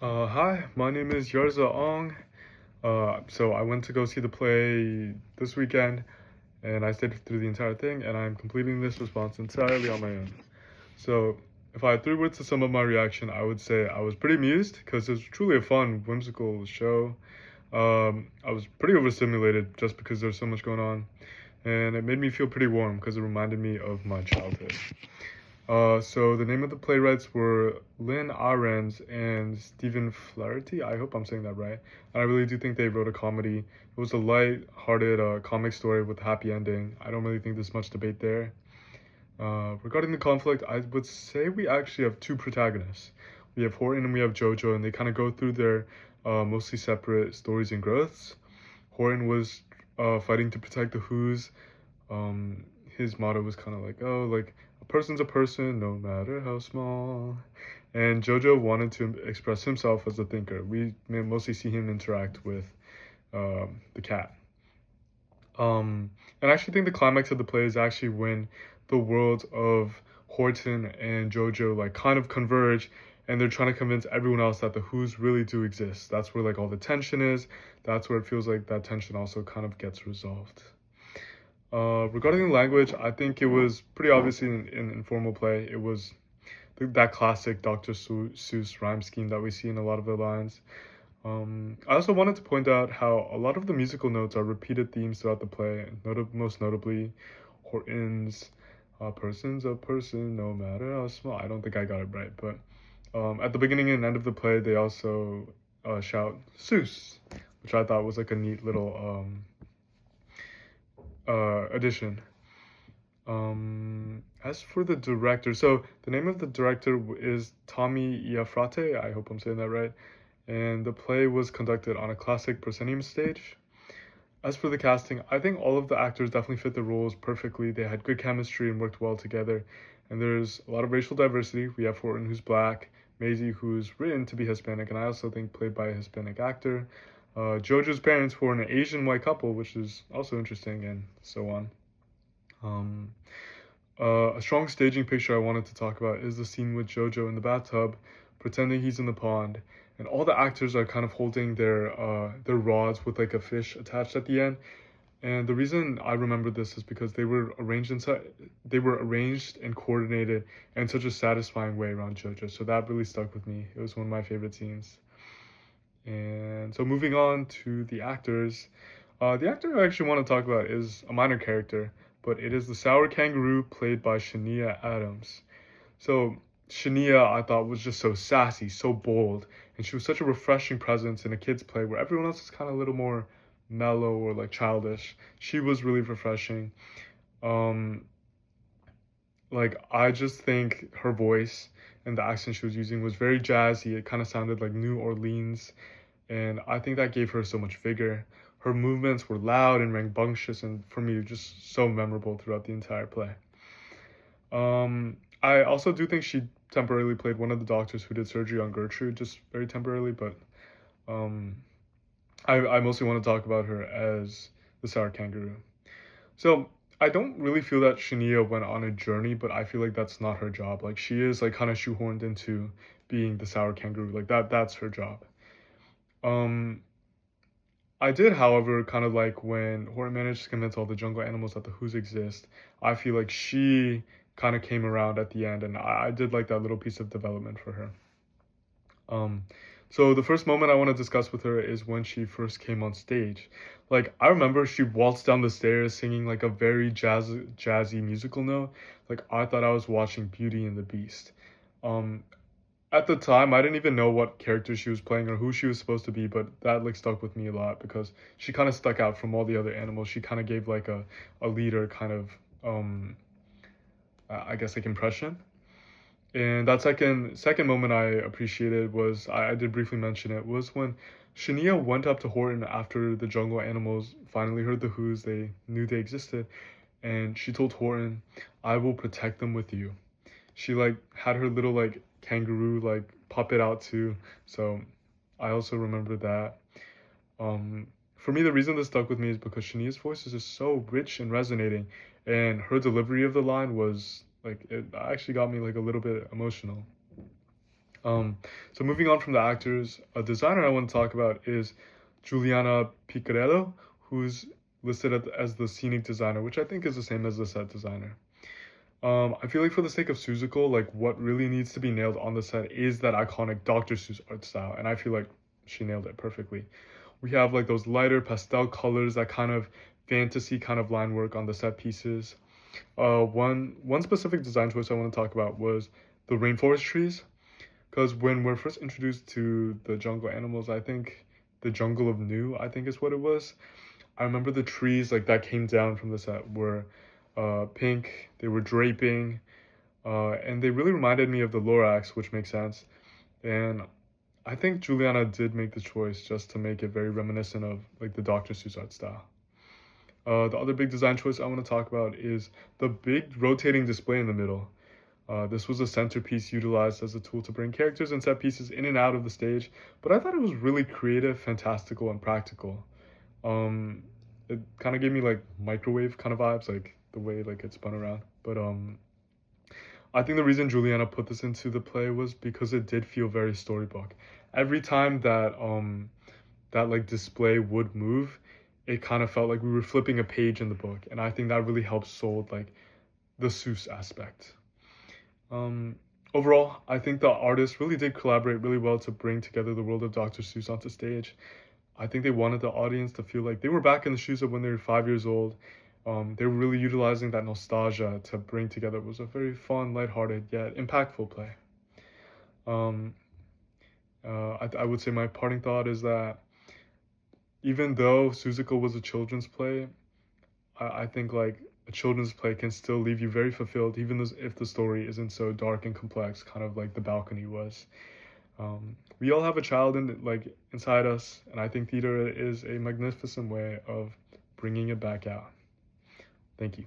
Hi, my name is Yarza Ong. So I went to go see the play this weekend, and I stayed through the entire thing, and I'm completing this response entirely on my own. So if I had three words to sum up my reaction, I would say I was pretty amused because it was truly a fun, whimsical show. I was pretty overstimulated just because there's so much going on, and it made me feel pretty warm because it reminded me of my childhood. So the name of the playwrights were Lynn Ahrens and Stephen Flaherty. I hope I'm saying that right. And I really do think they wrote a comedy. It was a light-hearted comic story with a happy ending. I don't really think there's much debate there. Regarding the conflict, I would say we actually have two protagonists. We have Horton and we have Jojo, and they kind of go through their mostly separate stories and growths. Horton was fighting to protect the Who's. His motto was kind of like, oh, like a person's a person, no matter how small. And Jojo wanted to express himself as a thinker. We mostly see him interact with the cat. And I actually think the climax of the play is actually when the worlds of Horton and Jojo like kind of converge, and they're trying to convince everyone else that the Who's really do exist. That's where like all the tension is. That's where it feels like that tension also kind of gets resolved. Regarding the language, I think it was pretty obviously an informal play. It was that classic Dr. Seuss rhyme scheme that we see in a lot of the lines. I also wanted to point out how a lot of the musical notes are repeated themes throughout the play, most notably Horton's person's a person, no matter how small. I don't think I got it right, but at the beginning and end of the play, they also shout Seuss, which I thought was like a neat little addition. As for the director, so the name of the director is Tommy Iafrate. I hope I'm saying that right. And the play was conducted on a classic proscenium stage. As for the casting, I think all of the actors definitely fit the roles perfectly. They had good chemistry and worked well together. And there's a lot of racial diversity. We have Horton, who's black, Maisie, who's written to be Hispanic, and I also think played by a Hispanic actor. Jojo's parents were an Asian white couple, which is also interesting, and so on. Um, a strong staging picture I wanted to talk about is the scene with Jojo in the bathtub, pretending he's in the pond, and all the actors are kind of holding their rods with like a fish attached at the end. And the reason I remember this is because they were arranged and coordinated in such a satisfying way around Jojo. So that really stuck with me. It was one of my favorite scenes. And so moving on to the actors, the actor I actually want to talk about is a minor character, but it is the sour kangaroo played by Shania Adams. So Shania, I thought, was just so sassy, so bold, and she was such a refreshing presence in a kid's play where everyone else is kind of a little more mellow or like childish. She was really refreshing. Um, like I just think her voice and the accent she was using was very jazzy. It kind of sounded like New Orleans, and I think that gave her so much vigor. Her movements were loud and rambunctious, and for me, just so memorable throughout the entire play. I also do think she temporarily played one of the doctors who did surgery on Gertrude, just very temporarily, but um, I mostly want to talk about her as the sour kangaroo. So I don't really feel that Shania went on a journey, but I feel like that's not her job. Like she is like kind of shoehorned into being the sour kangaroo. Like that's her job. Um, I did, however, kind of like when Horton managed to convince all the jungle animals that the Who's exist. I feel like she kind of came around at the end, and I did like that little piece of development for her. Um, so the first moment I want to discuss with her is when she first came on stage. Like I remember she waltzed down the stairs singing like a very jazzy musical note. Like I thought I was watching Beauty and the Beast. Um, at the time, I didn't even know what character she was playing or who she was supposed to be, but that like stuck with me a lot because she kind of stuck out from all the other animals. She kind of gave like a leader kind of I guess like impression. And that second moment I appreciated was I did briefly mention it was when Shania went up to Horton after the jungle animals finally heard the Who's, they knew they existed, and she told Horton, "I will protect them with you." She like had her little like kangaroo like puppet out too, so I also remember that. For me, the reason this stuck with me is because Shania's voice is just so rich and resonating, and her delivery of the line was like it actually got me like a little bit emotional. So moving on from the actors, a designer I want to talk about is Giuliana Picarello, who's listed as the scenic designer, which I think is the same as the set designer. I feel like for the sake of Seussical, like what really needs to be nailed on the set is that iconic Dr. Seuss art style, and I feel like she nailed it perfectly. We have like those lighter pastel colors, that kind of fantasy kind of line work on the set pieces. One specific design choice I want to talk about was the rainforest trees, because when we're first introduced to the jungle animals, I think the jungle of Nu, I think is what it was. I remember the trees like that came down from the set were pink, they were draping, and they really reminded me of the Lorax, which makes sense. And I think Juliana did make the choice just to make it very reminiscent of like the Dr. Seuss art style. The other big design choice I want to talk about is the big rotating display in the middle. This was a centerpiece utilized as a tool to bring characters and set pieces in and out of the stage, but I thought it was really creative, fantastical, and practical. Um, it kind of gave me like microwave kind of vibes, like the way like it spun around. But I think the reason Juliana put this into the play was because it did feel very storybook. Every time that like display would move, it kind of felt like we were flipping a page in the book, and I think that really helped sold like the Seuss aspect. Um, Overall, I think the artists really did collaborate really well to bring together the world of Dr. Seuss onto stage. I think they wanted the audience to feel like they were back in the shoes of when they were 5 years old. They were really utilizing that nostalgia to bring together. It was a very fun, lighthearted, yet impactful play. Um, I would say my parting thought is that even though Seussical was a children's play, I think like a children's play can still leave you very fulfilled, even if the story isn't so dark and complex, kind of like The Balcony was. We all have a child inside us, and I think theater is a magnificent way of bringing it back out. Thank you.